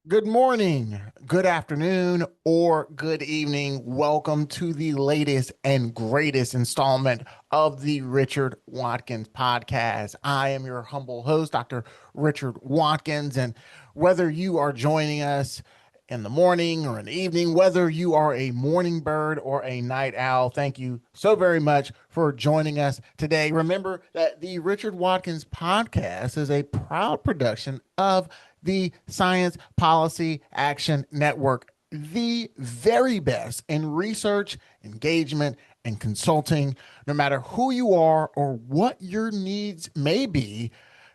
Good morning, good afternoon, or good evening. Welcome to the latest and greatest installment of the Richard Watkins Podcast. I am your humble host, Dr. Richard Watkins. And whether you are joining us in the morning or in the evening, whether you are a morning bird or a night owl, thank you so very much for joining us today. Remember that the Richard Watkins Podcast is a proud production of the Science Policy Action Network, the very best in research, engagement, and consulting. No matter who you are or what your needs may be,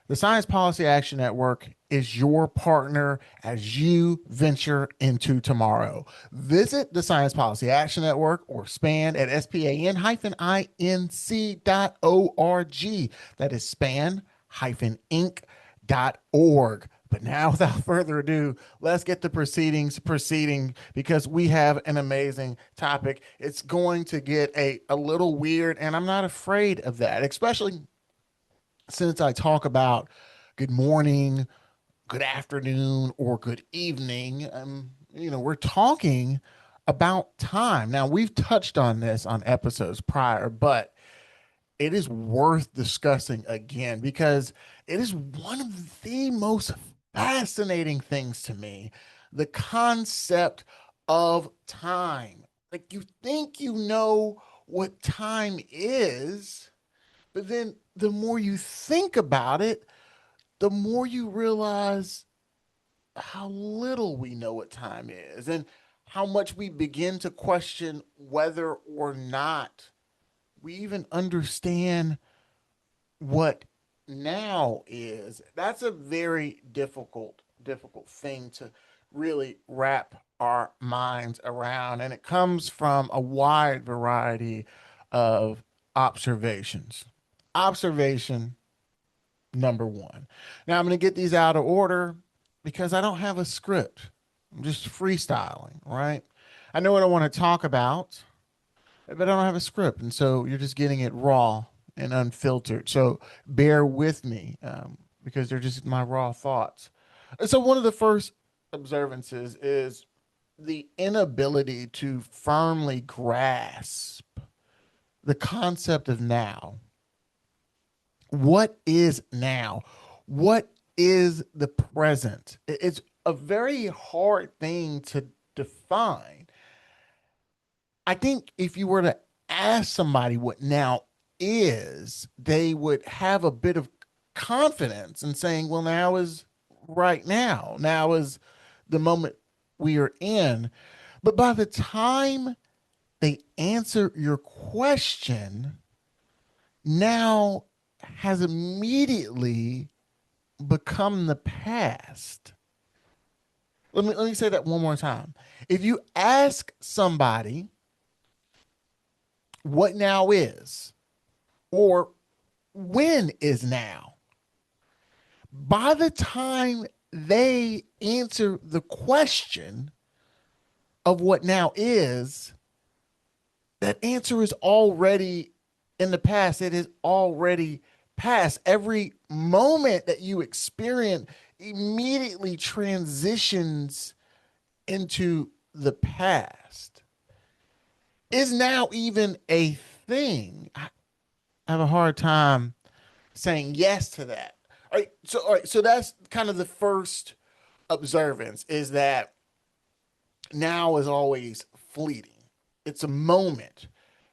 the Science Policy Action Network is your partner as you venture into tomorrow. Visit the Science Policy Action Network or SPAN at span-inc.org. That is span-inc.org. But now, without further ado, let's get the proceedings proceeding because we have an amazing topic. It's going to get a little weird, and I'm not afraid of that, especially since I talk about good morning, good afternoon, or good evening. We're talking about time. Now, we've touched on this on episodes prior, but it is worth discussing again because it is one of the most fascinating things to me, the concept of time. Like, you think you know what time is, but then the more you think about it, the more you realize how little we know what time is and how much we begin to question whether or not we even understand what now is. That's a very difficult thing to really wrap our minds around. And it comes from a wide variety of observations. Observation number one. Now, I'm going to get these out of order because I don't have a script. I'm just freestyling, right? I know what I want to talk about, but I don't have a script. And so you're just getting it raw and unfiltered. So bear with me because they're just my raw thoughts. So, one of the first observances is the inability to firmly grasp the concept of now. What is now? What is the present? It's a very hard thing to define. I think if you were to ask somebody what now is, they would have a bit of confidence in saying, well, now is right now. Now is the moment we are in. But by the time they answer your question, now has immediately become the past. Let me say that one more time. If you ask somebody what now is or when is now, by the time they answer the question of what now is, that answer is already in the past. It is already past. Every moment that you experience immediately transitions into the past. Is now even a thing? I have a hard time saying yes to that. All right, so that's kind of the first observance is that now is always fleeting. It's a moment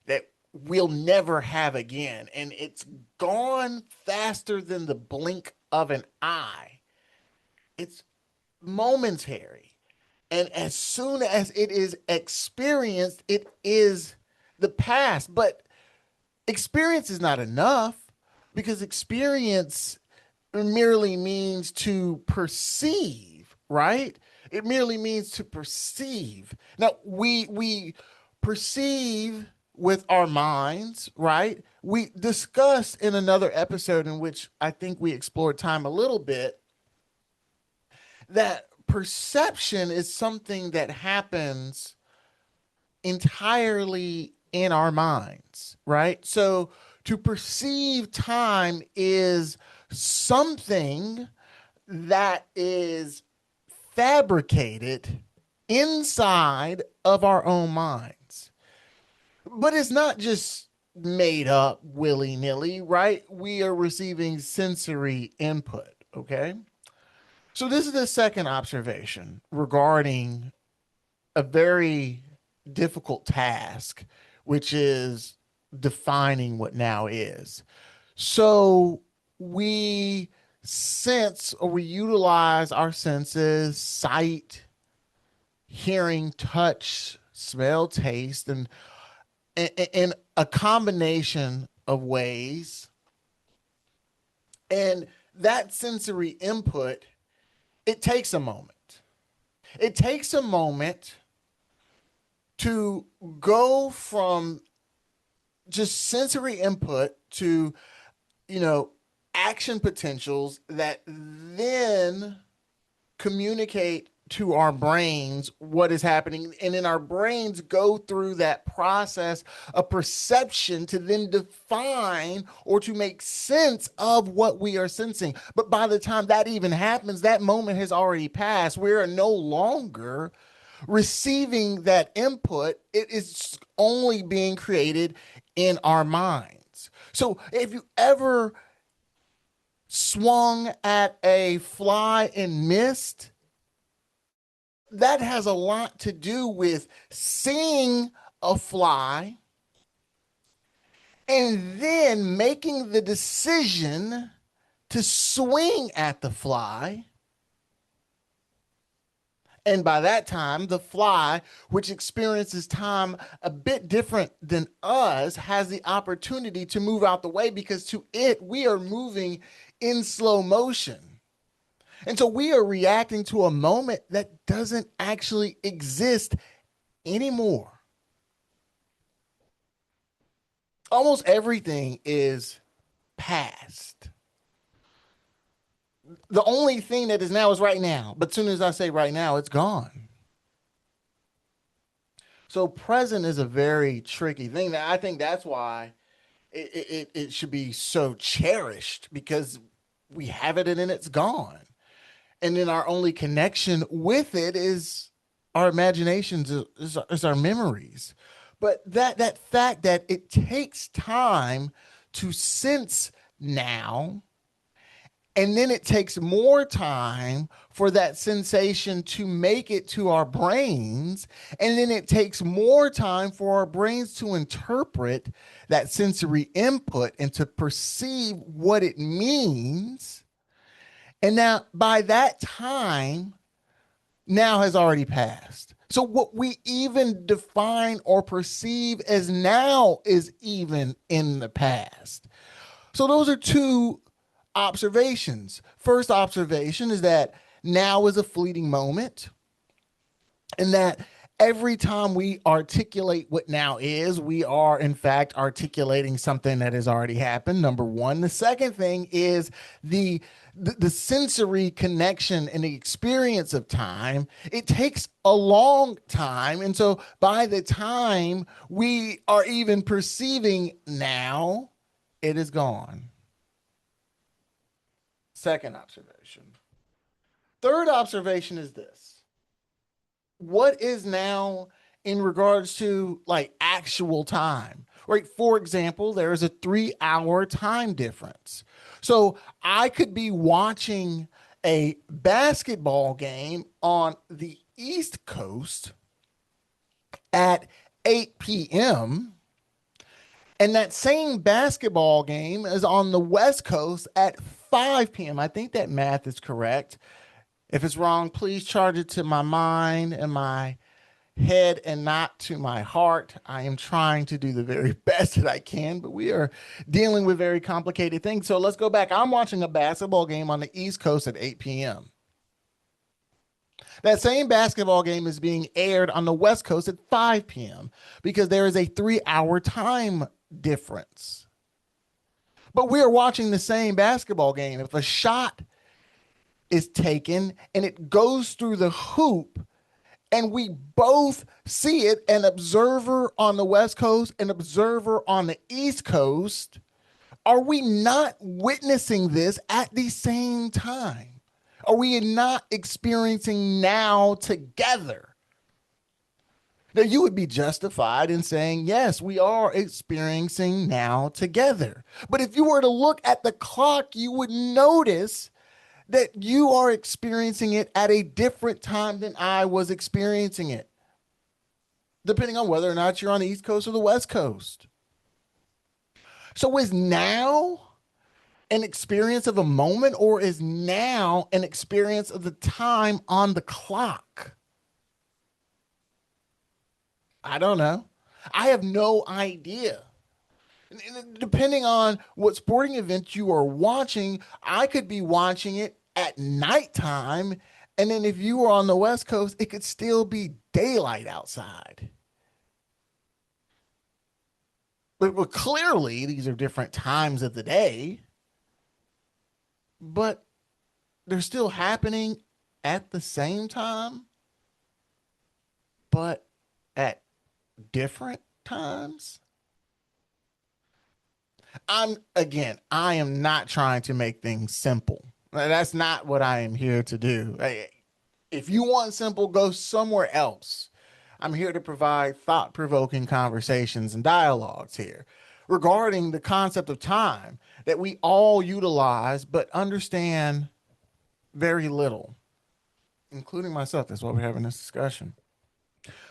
that we'll never have again, and it's gone faster than the blink of an eye. It's momentary. And as soon as it is experienced, it is the past. But experience is not enough because experience merely means to perceive, right? It merely means to perceive. Now, we perceive with our minds, right? We discussed in another episode in which I think we explored time a little bit that perception is something that happens entirely in our minds, right? So to perceive time is something that is fabricated inside of our own minds. But it's not just made up willy-nilly, right? We are receiving sensory input, okay? So this is the second observation regarding a very difficult task, which is defining what now is. So we sense or we utilize our senses, sight, hearing, touch, smell, taste, and in a combination of ways. And that sensory input, it takes a moment. It takes a moment to go from just sensory input to, action potentials that then communicate to our brains what is happening. And then our brains go through that process of perception to then define or to make sense of what we are sensing. But by the time that even happens, that moment has already passed. We are no longer receiving that input. It is only being created in our minds. So if you ever swung at a fly and missed, that has a lot to do with seeing a fly and then making the decision to swing at the fly. And by that time, the fly, which experiences time a bit different than us, has the opportunity to move out the way because to it, we are moving in slow motion. And so we are reacting to a moment that doesn't actually exist anymore. Almost everything is past. The only thing that is now is right now. But as soon as I say right now, it's gone. So present is a very tricky thing. I think that's why it should be so cherished, because we have it and then it's gone. And then our only connection with it is our imaginations, is our memories. But that fact that it takes time to sense now, and then it takes more time for that sensation to make it to our brains. And then it takes more time for our brains to interpret that sensory input and to perceive what it means. And now by that time, now has already passed. So what we even define or perceive as now is even in the past. So those are two observations. First observation is that now is a fleeting moment, and that every time we articulate what now is, we are in fact articulating something that has already happened. Number one. The second thing is the sensory connection and the experience of time. It takes a long time. And so by the time we are even perceiving now, it is gone. Second observation. Third observation is this. What is now in regards to like actual time? Right? For example, there is a 3-hour time difference. So I could be watching a basketball game on the East Coast at 8 p.m. and that same basketball game is on the West Coast at 5 p.m. I think that math is correct. If it's wrong, please charge it to my mind and my head and not to my heart. I am trying to do the very best that I can, but we are dealing with very complicated things. So let's go back. I'm watching a basketball game on the East Coast at 8 p.m. That same basketball game is being aired on the West Coast at 5 p.m. because there is a 3-hour time difference. But we are watching the same basketball game. If a shot is taken and it goes through the hoop, and we both see it, an observer on the West Coast, an observer on the East Coast, are we not witnessing this at the same time? Are we not experiencing now together? Now, you would be justified in saying, yes, we are experiencing now together. But if you were to look at the clock, you would notice that you are experiencing it at a different time than I was experiencing it, depending on whether or not you're on the East Coast or the West Coast. So is now an experience of a moment, or is now an experience of the time on the clock? I don't know. I have no idea. Depending on what sporting event you are watching, I could be watching it at nighttime. And then if you were on the West Coast, it could still be daylight outside. But clearly, these are different times of the day, but they're still happening at the same time, but at different times. I am not trying to make things simple. That's not what I am here to do. If you want simple, go somewhere else. I'm here to provide thought provoking conversations and dialogues here regarding the concept of time that we all utilize but understand very little, including myself. That's why we're having this discussion.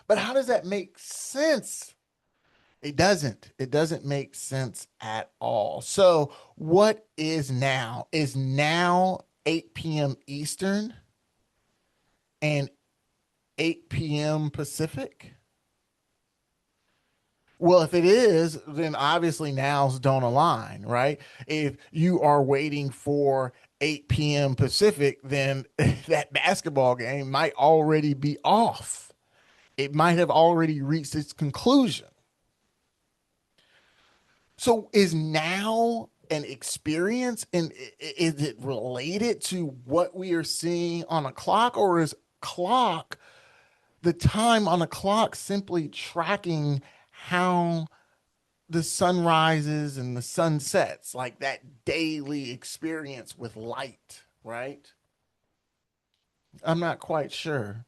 But how does that make sense? It doesn't. It doesn't make sense at all. So, what is now? Is now 8 p.m. Eastern and 8 p.m. Pacific? Well, if it is, then obviously nows don't align, right? If you are waiting for 8 p.m. Pacific, then that basketball game might already be off. It might have already reached its conclusion. So is now an experience, and is it related to what we are seeing on a clock, or is clock the time on a clock simply tracking how the sun rises and the sun sets, like that daily experience with light, right? I'm not quite sure.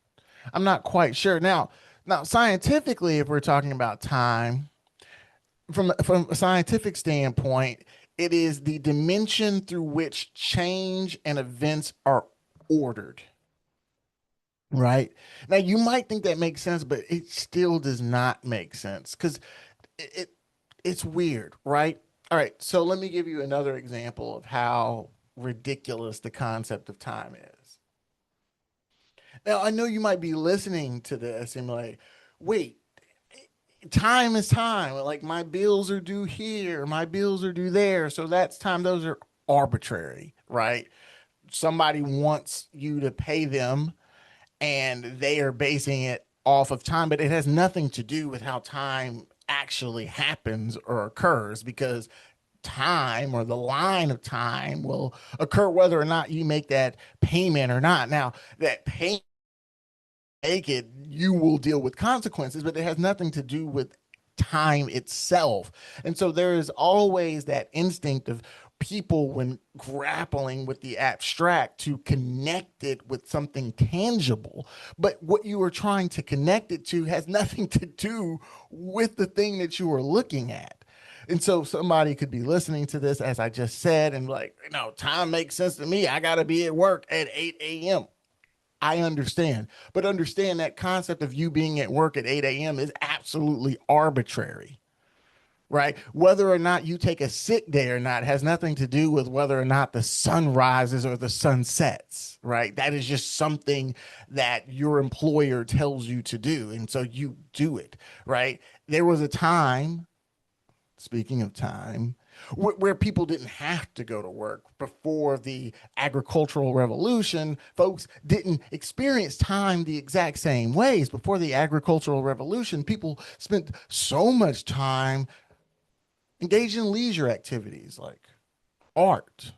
I'm not quite sure. Now scientifically, if we're talking about time, from a scientific standpoint, it is the dimension through which change and events are ordered. Right. Now, you might think that makes sense, but it still does not make sense because it, it it's weird, right? All right. So let me give you another example of how ridiculous the concept of time is. Now, I know you might be listening to this and be like, wait, time is time. Like my bills are due here, my bills are due there. So that's time. Those are arbitrary, right? Somebody wants you to pay them and they are basing it off of time, but it has nothing to do with how time actually happens or occurs because time or the line of time will occur whether or not you make that payment or not. Now, that payment make it, you will deal with consequences, but it has nothing to do with time itself. And so there is always that instinct of people when grappling with the abstract to connect it with something tangible. But what you are trying to connect it to has nothing to do with the thing that you are looking at. And so somebody could be listening to this, as I just said, and like, time makes sense to me. I got to be at work at 8 a.m. I understand, but understand that concept of you being at work at 8 a.m. is absolutely arbitrary, right? Whether or not you take a sick day or not has nothing to do with whether or not the sun rises or the sun sets, right? That is just something that your employer tells you to do. And so you do it, right? There was a time, speaking of time, where people didn't have to go to work before the agricultural revolution. Folks didn't experience time the exact same ways. Before the agricultural revolution, people spent so much time engaged in leisure activities like art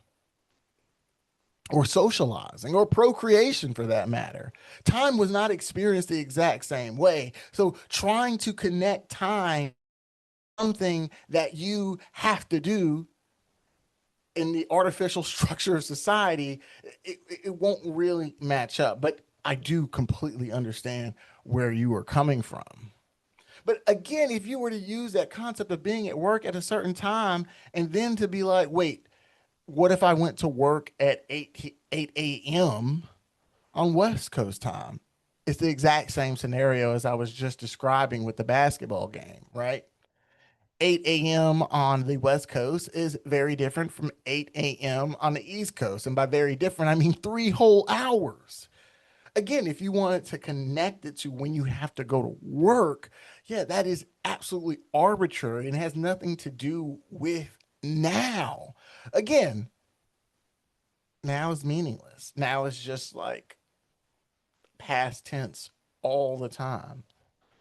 or socializing or procreation for that matter. Time was not experienced the exact same way. So trying to connect time something that you have to do in the artificial structure of society, it won't really match up. But I do completely understand where you are coming from. But again, if you were to use that concept of being at work at a certain time and then to be like, wait, what if I went to work at 8 a.m. on West Coast time? It's the exact same scenario as I was just describing with the basketball game, right? 8 a.m. on the West Coast is very different from 8 a.m. on the East Coast. And by very different, I mean 3 whole hours. Again, if you wanted to connect it to when you have to go to work, yeah, that is absolutely arbitrary and has nothing to do with now. Again, now is meaningless. Now is just like past tense all the time.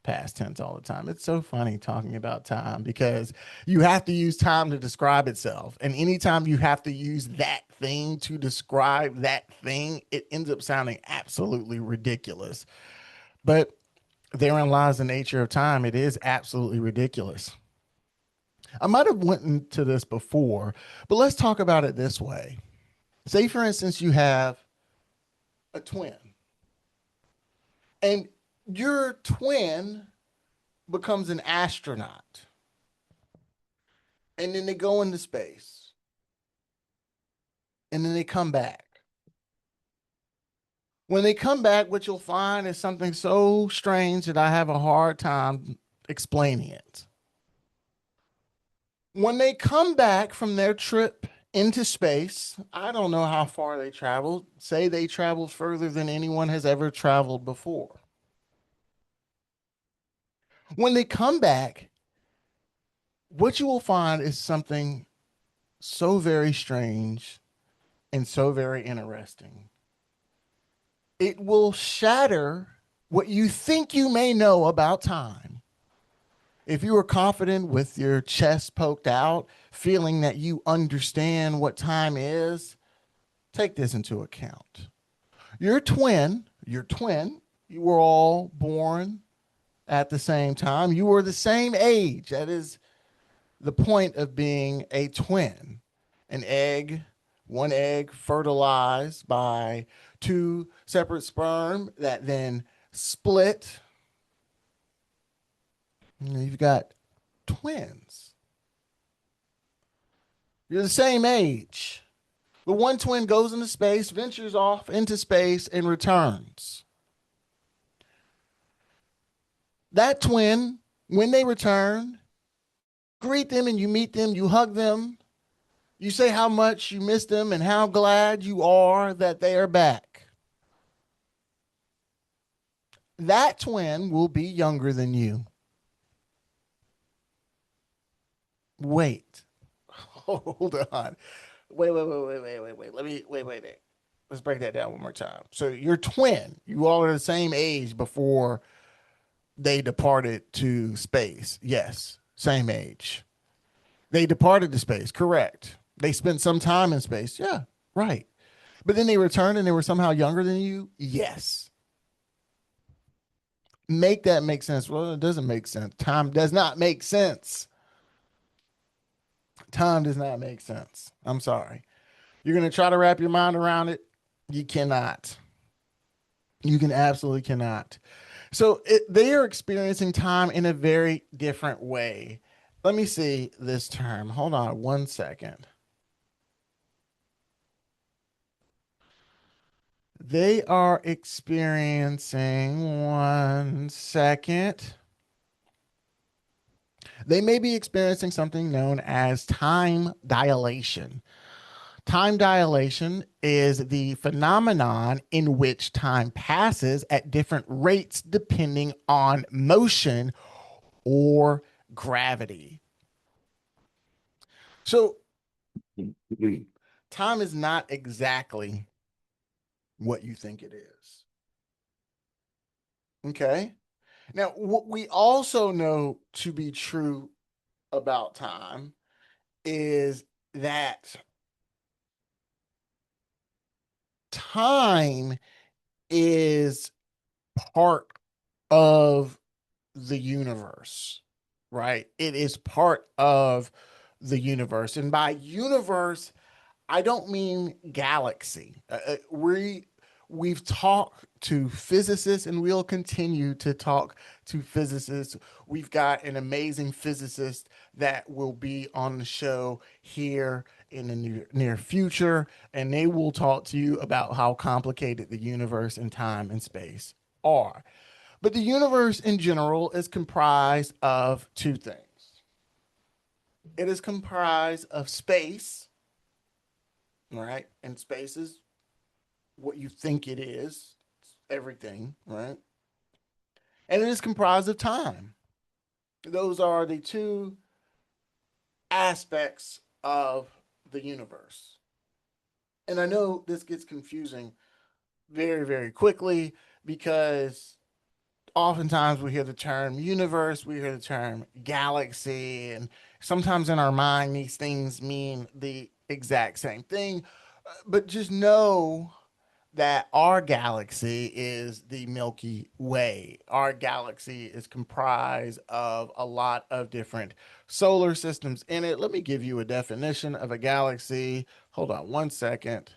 Past tense all the time. It's so funny talking about time because you have to use time to describe itself. And anytime you have to use that thing to describe that thing, it ends up sounding absolutely ridiculous. But therein lies the nature of time. It is absolutely ridiculous. I might have went into this before, but let's talk about it this way. Say, for instance, you have a twin, and your twin becomes an astronaut, and then they go into space, and then they come back. When they come back, what you'll find is something so strange that I have a hard time explaining it. When they come back from their trip into space, I don't know how far they traveled. Say they traveled further than anyone has ever traveled before. When they come back, what you will find is something so very strange and so very interesting. It will shatter what you think you may know about time. If you are confident with your chest poked out, feeling that you understand what time is, take this into account. Your twin, you were all born at the same time. You were the same age. That is the point of being a twin. An egg, one egg fertilized by two separate sperm that then split. You've got twins. You're the same age. The one twin goes into space, ventures off into space, and returns. That twin, when they return, greet them and you meet them, you hug them, you say how much you miss them and how glad you are that they are back. That twin will be younger than you. Wait. Hold on. Wait. Wait. Let's break that down one more time. So your twin, you all are the same age before they departed to space. Yes, same age. They departed to space, correct. They spent some time in space. Yeah, right. But then they returned and they were somehow younger than you. Yes. Make that make sense. Well, it doesn't make sense. Time does not make sense. Time does not make sense. I'm sorry. You're going to try to wrap your mind around it. You cannot. You can absolutely cannot. So they are experiencing time in a very different way. Let me see this term. Hold on one second. They are experiencing, one second. They may be experiencing something known as time dilation. Time dilation is the phenomenon in which time passes at different rates depending on motion or gravity. So, time is not exactly what you think it is. Okay. Now, what we also know to be true about time is that time is part of the universe, right? It is part of the universe. And by universe, I don't mean galaxy. We've talked to physicists and we'll continue to talk to physicists. We've got an amazing physicist that will be on the show here in the near future, and they will talk to you about how complicated the universe and time and space are. But the universe in general is comprised of two things. It is comprised of space, right? And space is what you think it is, it's everything, right? And it is comprised of time. Those are the two aspects of the universe. And I know this gets confusing very, very quickly because oftentimes we hear the term universe, we hear the term galaxy, and sometimes in our mind, these things mean the exact same thing. But just know that our galaxy is the Milky Way. Our galaxy is comprised of a lot of different solar systems in it. Let me give you a definition of a galaxy. Hold on one second.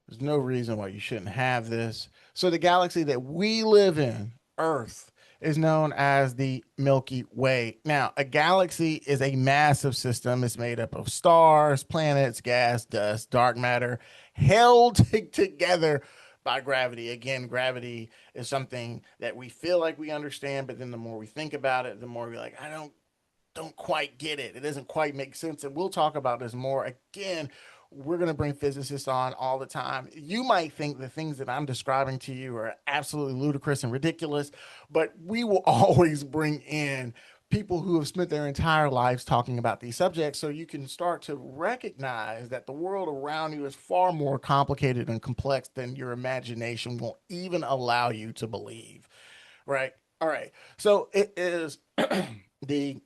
There's no reason why you shouldn't have this. So, the galaxy that we live in, Earth, is known as the Milky Way. Now, a galaxy is a massive system. It's made up of stars, planets, gas, dust, dark matter, held together by gravity. Again, gravity is something that we feel like we understand, but then the more we think about it, the more we're like, I don't quite get it. It doesn't quite make sense. And we'll talk about this more. Again, we're going to bring physicists on all the time. You might think the things that I'm describing to you are absolutely ludicrous and ridiculous, but we will always bring in people who have spent their entire lives talking about these subjects so you can start to recognize that the world around you is far more complicated and complex than your imagination will even allow you to believe. Right? All right. So it is the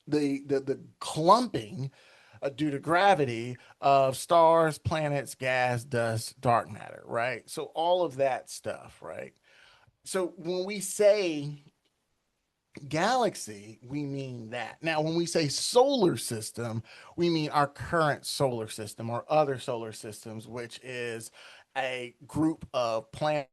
the clumping due to gravity of stars, planets, gas, dust, dark matter, right? So all of that stuff, right? So when we say galaxy, we mean that. Now, when we say solar system, we mean our current solar system or other solar systems, which is a group of planets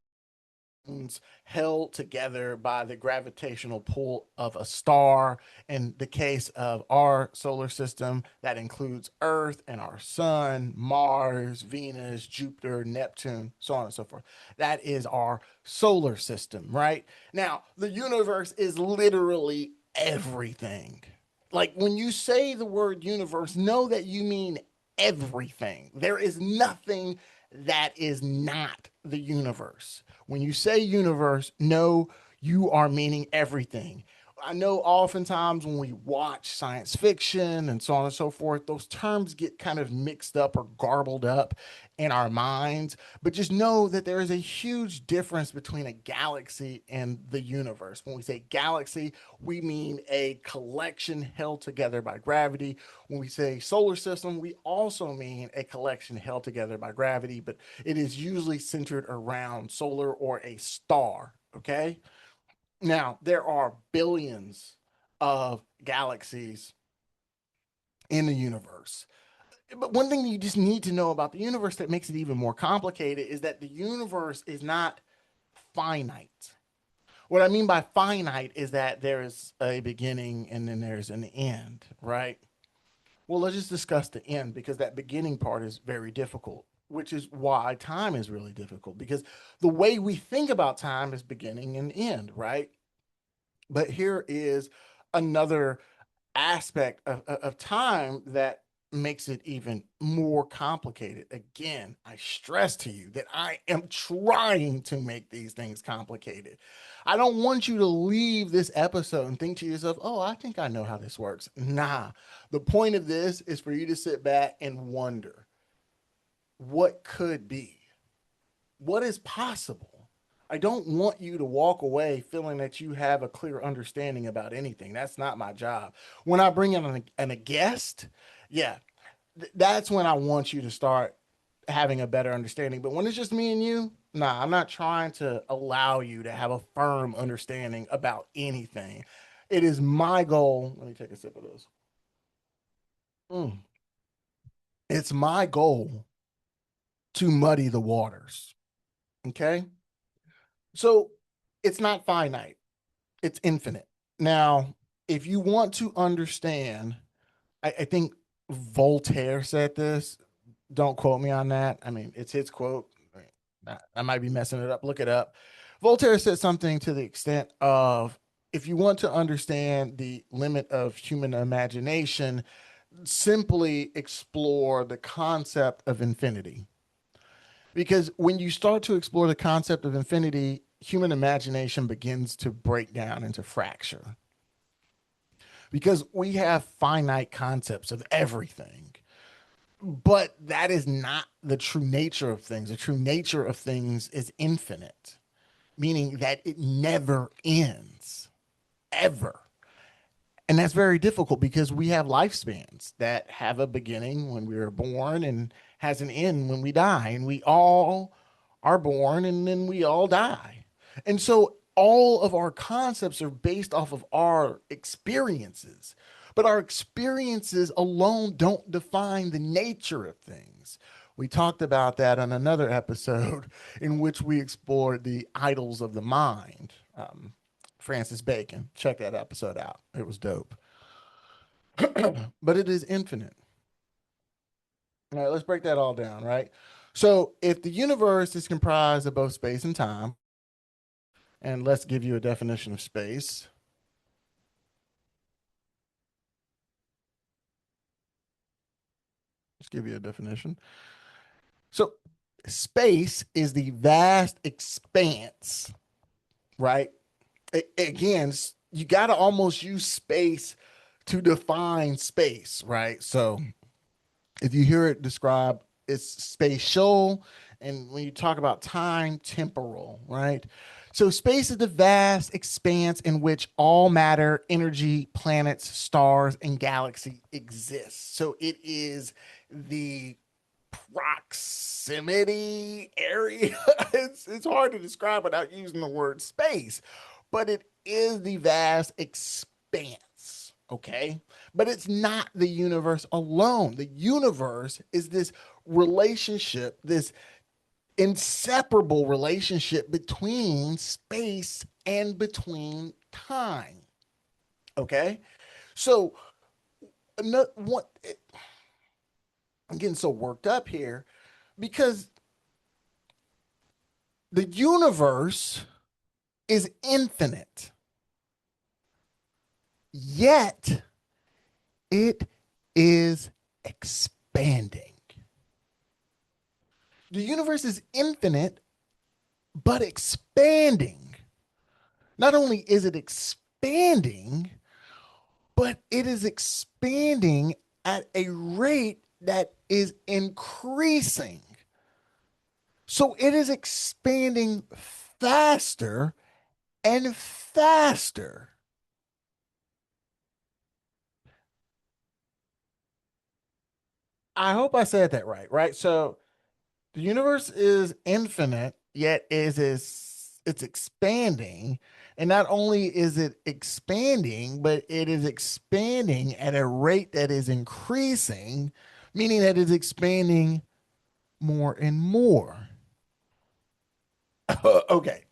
held together by the gravitational pull of a star. In the case of our solar system, that includes Earth and our sun, Mars, Venus, Jupiter, Neptune, so on and so forth. That is our solar system, right? Now, the universe is literally everything. Like when you say the word universe, know that you mean everything. There is nothing that is not the universe. When you say universe, know you are meaning everything. I know oftentimes when we watch science fiction and so on and so forth, those terms get kind of mixed up or garbled up in our minds. But just know that there is a huge difference between a galaxy and the universe. When we say galaxy, we mean a collection held together by gravity. When we say solar system, we also mean a collection held together by gravity, but it is usually centered around solar or a star. Okay. Now, there are billions of galaxies in the universe. But one thing that you just need to know about the universe that makes it even more complicated is that the universe is not finite. What I mean by finite is that there is a beginning and then there's an end, right? Well, let's just discuss the end because that beginning part is very difficult, which is why time is really difficult because the way we think about time is beginning and end, right? But here is another aspect of time that makes it even more complicated. Again, I stress to you that I am trying to make these things complicated. I don't want you to leave this episode and think to yourself, oh, I think I know how this works. Nah, the point of this is for you to sit back and wonder what could be, what is possible. I don't want you to walk away feeling that you have a clear understanding about anything. That's not my job. When I bring in a guest, yeah, that's when I want you to start having a better understanding. But when it's just me and you, nah, I'm not trying to allow you to have a firm understanding about anything. It is my goal. Let me take a sip of this. Mm. It's my goal to muddy the waters. Okay. So it's not finite, it's infinite. Now, if you want to understand, I think Voltaire said this. Don't quote me on that. I mean, it's his quote. I might be messing it up. Look it up. Voltaire said something to the extent of, if you want to understand the limit of human imagination, simply explore the concept of infinity. Because when you start to explore the concept of infinity, human imagination begins to break down into fracture. Because we have finite concepts of everything. But that is not the true nature of things. The true nature of things is infinite, meaning that it never ends, ever. And that's very difficult because we have lifespans that have a beginning when we were born and has an end when we die. And we all are born and then we all die. And so all of our concepts are based off of our experiences. But our experiences alone don't define the nature of things. We talked about that on another episode in which we explored the idols of the mind. Francis Bacon. Check that episode out. It was dope. But it is infinite. All right, let's break that all down, right? So, if the universe is comprised of both space and time, and let's give you a definition of space. Let's give you a definition. So, space is the vast expanse, right? Again, you got to almost use space to define space, right? So, if you hear it described, it's spatial. And when you talk about time, temporal, right? So space is the vast expanse in which all matter, energy, planets, stars, and galaxy exist. So it is the proximity area. It's hard to describe without using the word space, but it is the vast expanse. Okay. But it's not the universe alone. The universe is this relationship, this inseparable relationship between space and between time. Okay. So, no, what, I'm getting so worked up here because the universe is infinite, yet it is expanding. The universe is infinite, but expanding. Not only is it expanding, but it is expanding at a rate that is increasing. So it is expanding faster and faster. I hope I said that right, right? So the universe is infinite, yet it's expanding. And not only is it expanding, but it is expanding at a rate that is increasing, meaning that it's expanding more and more. Okay.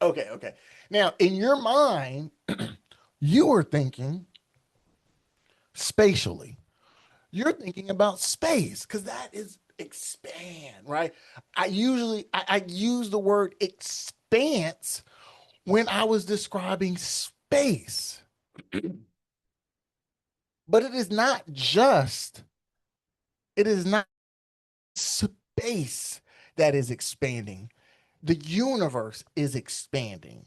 Now, in your mind, you are thinking spatially. You're thinking about space because that is expand, right? I use the word expanse when I was describing space, but it is not space that is expanding. The universe is expanding,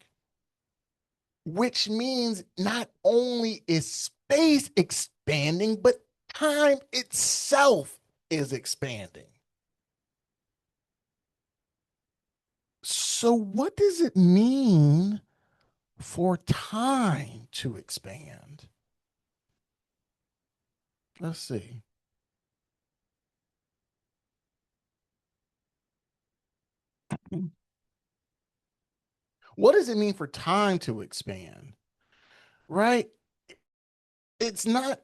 which means not only is space expanding, but time itself is expanding. So, what does it mean for time to expand? Let's see. What does it mean for time to expand? Right? It's not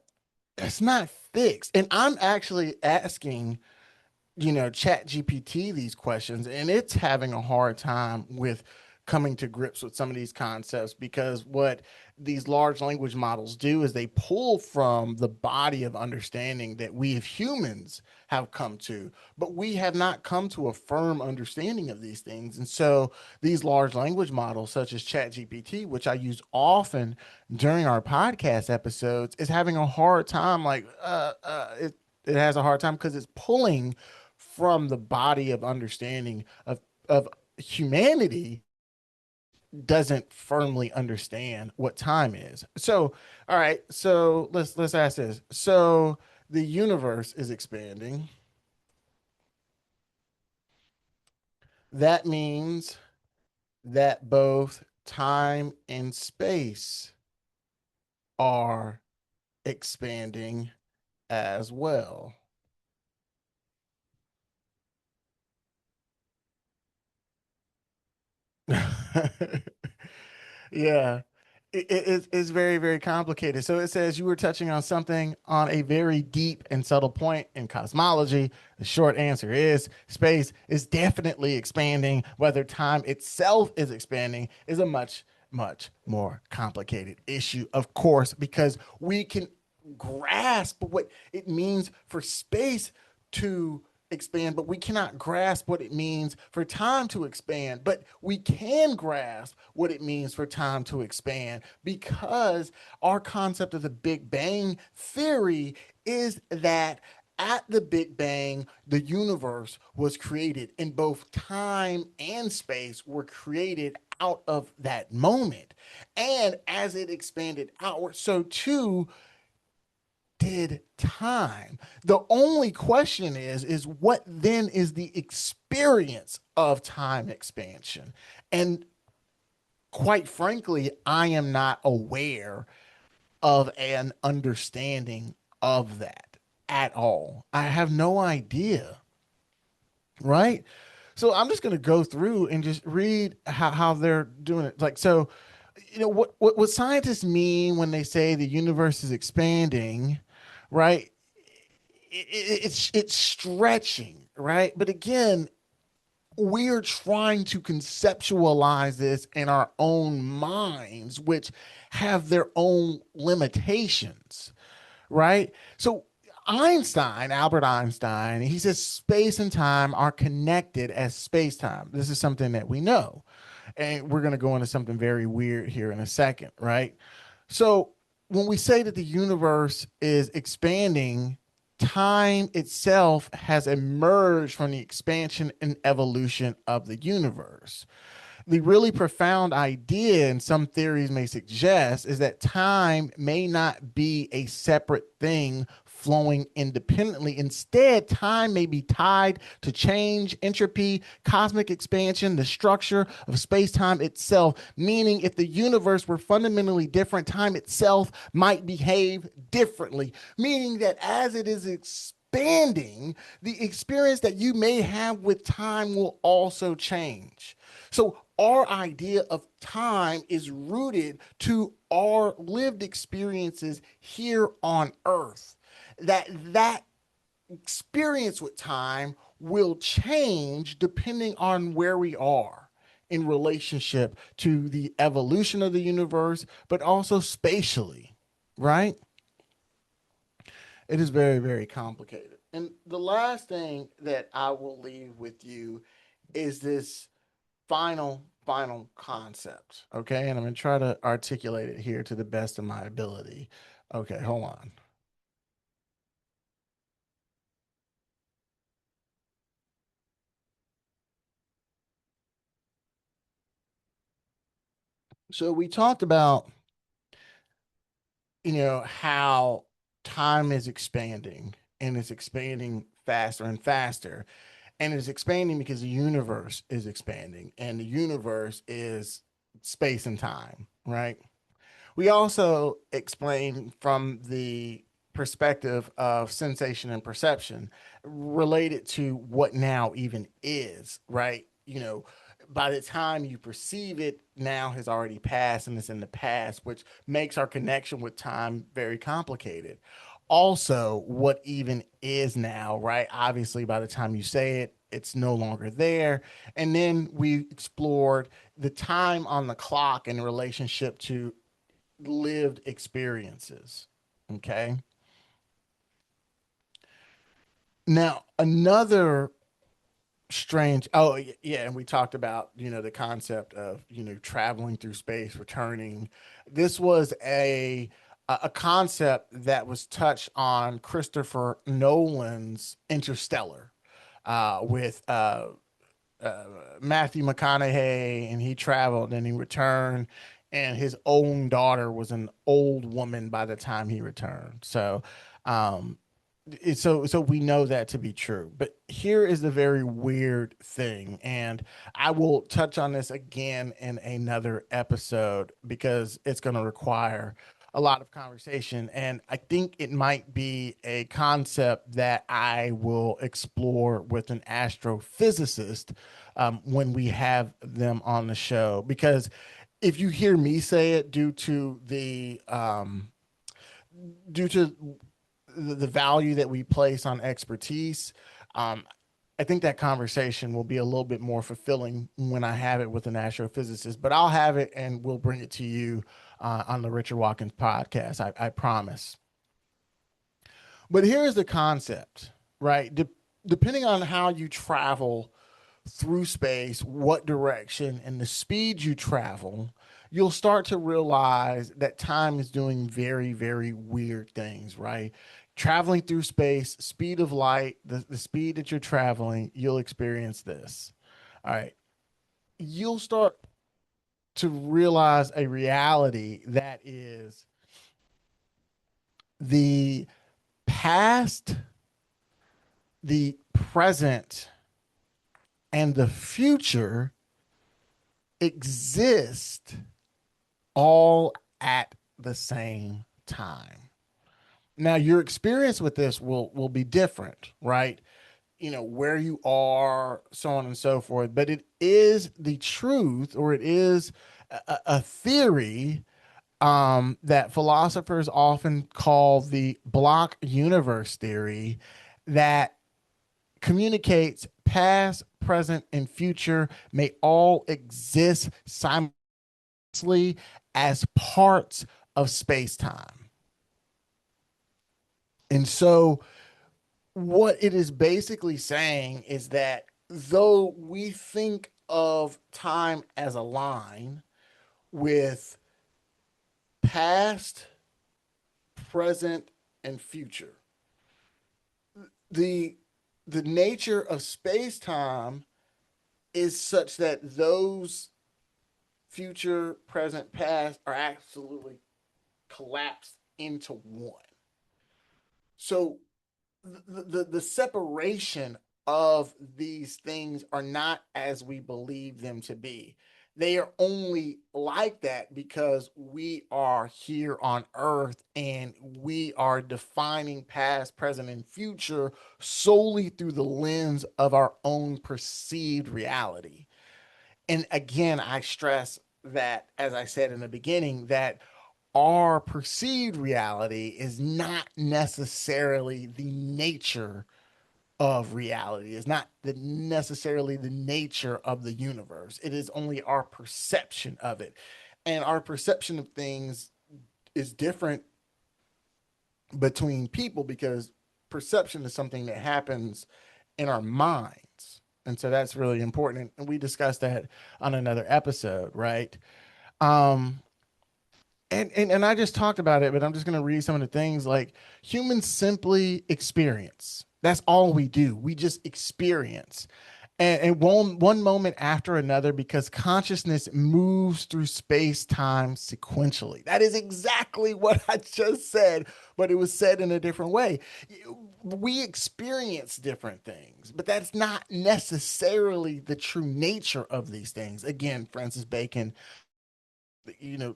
it's not fixed. And I'm actually asking, chat gpt these questions, and it's having a hard time with coming to grips with some of these concepts, because what these large language models do is they pull from the body of understanding that we as humans have come to, but we have not come to a firm understanding of these things. And so these large language models such as chat gpt, which I use often during our podcast episodes, is having a hard time, like it has a hard time because it's pulling from the body of understanding of humanity doesn't firmly understand what time is. So, all right, so let's ask this. So the universe is expanding. That means that both time and space are expanding as well. Yeah. It's very, very complicated. So it says you were touching on something on a very deep and subtle point in cosmology. The short answer is space is definitely expanding. Whether time itself is expanding is a much, much more complicated issue, of course, because we can grasp what it means for space to expand, but we cannot grasp what it means for time to expand. But we can grasp what it means for time to expand, because our concept of the Big Bang theory is that at the Big Bang, the universe was created, and both time and space were created out of that moment. And as it expanded outward, so too did time. The only question is what then is the experience of time expansion? And quite frankly, I am not aware of an understanding of that at all. I have no idea, right? So I'm just going to go through and just read how they're doing it. Like, so, what scientists mean when they say the universe is expanding, right? It's stretching, right? But again, we're trying to conceptualize this in our own minds, which have their own limitations, right? So Albert Einstein, he says space and time are connected as space time. This is something that we know. And we're going to go into something very weird here in a second, right? So when we say that the universe is expanding, time itself has emerged from the expansion and evolution of the universe. The really profound idea, and some theories may suggest, is that time may not be a separate thing flowing independently. Instead, time may be tied to change, entropy, cosmic expansion, the structure of space time itself. Meaning, if the universe were fundamentally different, time itself might behave differently. Meaning that as it is expanding, the experience that you may have with time will also change. So our idea of time is rooted to our lived experiences here on earth. That experience with time will change depending on where we are in relationship to the evolution of the universe, but also spatially, right? It is very, very complicated. And the last thing that I will leave with you is this final concept. Okay. And I'm going to try to articulate it here to the best of my ability. Okay. Hold on. So we talked about, how time is expanding, and it's expanding faster and faster. And it's expanding because the universe is expanding, and the universe is space and time, right? We also explain from the perspective of sensation and perception related to what now even is, right? By the time you perceive it, now has already passed and it's in the past, which makes our connection with time very complicated. also what even is now, right? Obviously, by the time you say it, it's no longer there. And then we explored the time on the clock in relationship to lived experiences. Okay. Now, another strange, yeah, and we talked about, the concept of, traveling through space, returning. This was a concept that was touched on Christopher Nolan's Interstellar, with uh, Matthew McConaughey, and he traveled and he returned, and his own daughter was an old woman by the time he returned. Um, so we know that to be true. But here is the very weird thing, and I will touch on this again in another episode because it's going to require a lot of conversation, and I think it might be a concept that I will explore with an astrophysicist, when we have them on the show. Because if you hear me say it, due to the value that we place on expertise, um, I think that conversation will be a little bit more fulfilling when I have it with an astrophysicist. But I'll have it and we'll bring it to you on the Richard Watkins podcast. I promise. But here's the concept, right? Depending on how you travel through space, what direction, and the speed you travel, you'll start to realize that time is doing very, very weird things, right? Traveling through space, speed of light, the speed that you're traveling, you'll experience this. All right. You'll start to realize a reality that is the past, the present, and the future exist all at the same time. Now, your experience with this will be different, right? Where you are, so on and so forth. But it is the truth, or it is a theory, that philosophers often call the block universe theory, that communicates past, present, and future may all exist simultaneously as parts of space time. And so, what it is basically saying is that though we think of time as a line with past, present, and future, the the nature of space time is such that those future, present, past are absolutely collapsed into one. So the separation of these things are not as we believe them to be. They are only like that because we are here on earth and we are defining past, present, and future solely through the lens of our own perceived reality. And again, I stress that, as I said in the beginning, that our perceived reality is not necessarily the nature of reality. It's not necessarily the nature of the universe. It is only our perception of it. And our perception of things is different between people because perception is something that happens in our minds. And so that's really important. And we discussed that on another episode, right? Um, and I just talked about it, but I'm just going to read some of the things. Like, humans simply experience. That's all we do. We just experience. And one moment after another, because consciousness moves through space time sequentially. That is exactly what I just said, but it was said in a different way. We experience different things, but that's not necessarily the true nature of these things. Again, Francis Bacon,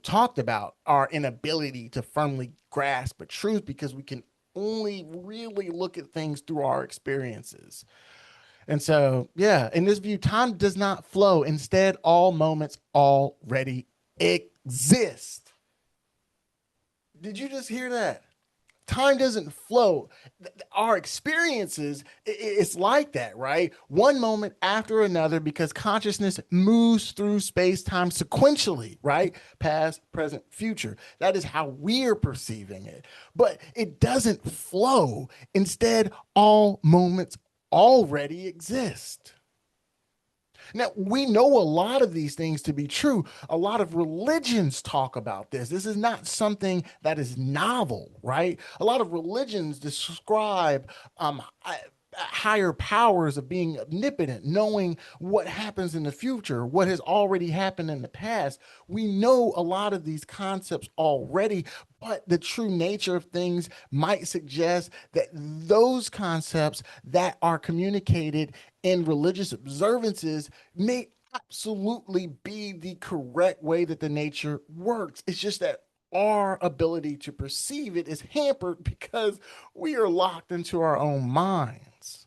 talked about our inability to firmly grasp a truth because we can only really look at things through our experiences. And so, yeah, in this view, time does not flow. Instead, all moments already exist. Did you just hear that? Time doesn't flow. Our experiences, it's like that, right? One moment after another, because consciousness moves through space time sequentially, right? Past, present, future. That is how we're perceiving it. But it doesn't flow. Instead, all moments already exist. Now, we know a lot of these things to be true. A lot of religions talk about this. This is not something that is novel, right? A lot of religions describe higher powers of being omnipotent, knowing what happens in the future, what has already happened in the past. We know a lot of these concepts already, but the true nature of things might suggest that those concepts that are communicated in religious observances may absolutely be the correct way that the nature works. It's just that our ability to perceive it is hampered because we are locked into our own minds.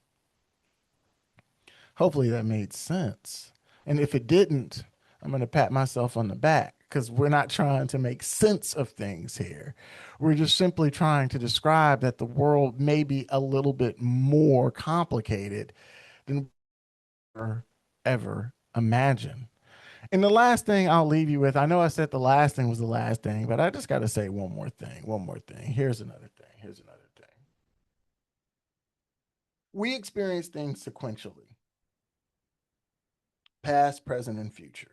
Hopefully that made sense. And if it didn't, I'm going to pat myself on the back because we're not trying to make sense of things here. We're just simply trying to describe that the world may be a little bit more complicated than ever imagine. And the last thing I'll leave you with, I know I said the last thing was the last thing, but I just got to say one more thing. One more thing. Here's another thing. Here's another thing. We experience things sequentially, past, present, and future.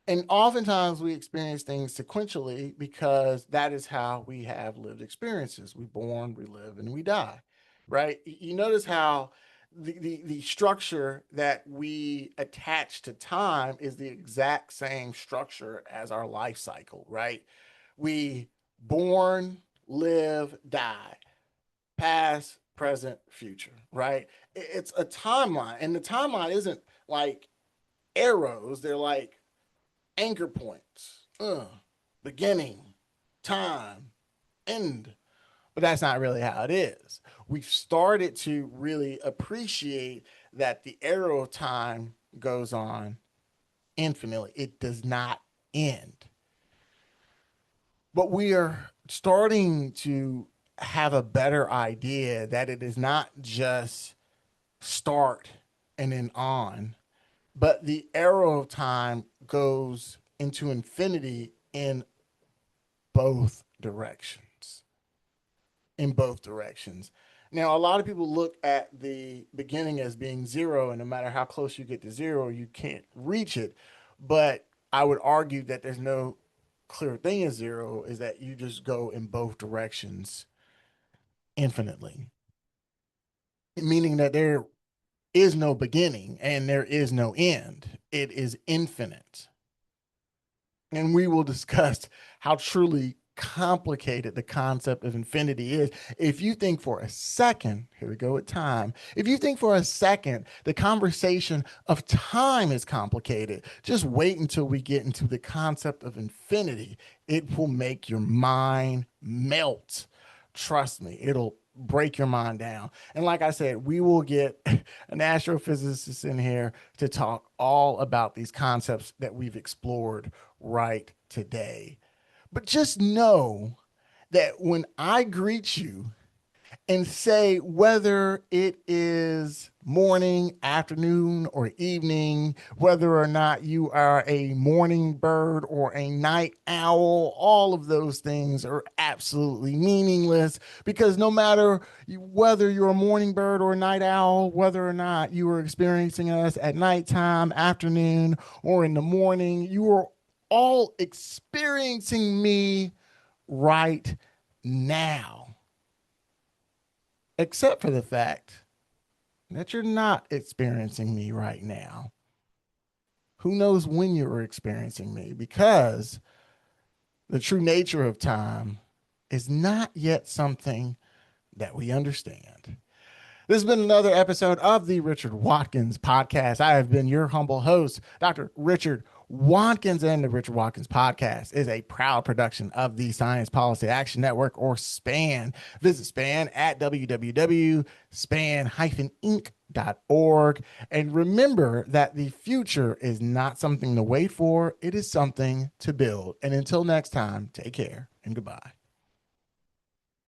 And oftentimes we experience things sequentially because that is how we have lived experiences. We born, we live, and we die, right? You notice how the structure that we attach to time is the exact same structure as our life cycle, right? We born, live, die, past, present, future, right? It's a timeline, and the timeline isn't like arrows; they're like anchor points. Beginning, time, end. But that's not really how it is. We've started to really appreciate that the arrow of time goes on infinitely. It does not end. But we are starting to have a better idea that it is not just start and then on, but the arrow of time goes into infinity in both directions. In both directions. Now, a lot of people look at the beginning as being zero, and no matter how close you get to zero, you can't reach it. But I would argue that there's no clear thing as zero, is that you just go in both directions infinitely, meaning that there is no beginning and there is no end. It is infinite. And we will discuss how truly complicated the concept of infinity is. If you think for a second, here we go with time. If you think for a second the conversation of time is complicated, just wait until we get into the concept of infinity. It will make your mind melt. Trust me, it'll break your mind down. And like I said, we will get an astrophysicist in here to talk all about these concepts that we've explored right today. But just know that when I greet you and say whether it is morning, afternoon, or evening, whether or not you are a morning bird or a night owl, all of those things are absolutely meaningless because no matter whether you're a morning bird or a night owl, whether or not you are experiencing us at nighttime, afternoon, or in the morning, you are all experiencing me right now, except for the fact that you're not experiencing me right now. Who knows when you're experiencing me? Because the true nature of time is not yet something that we understand. This has been another episode of the Richard Watkins Podcast. I have been your humble host, Dr. Richard Watkins, and the Richard Watkins Podcast is a proud production of the Science Policy Action Network, or SPAN. Visit SPAN at www.span-inc.org. And remember that the future is not something to wait for, it is something to build. And until next time, take care and goodbye.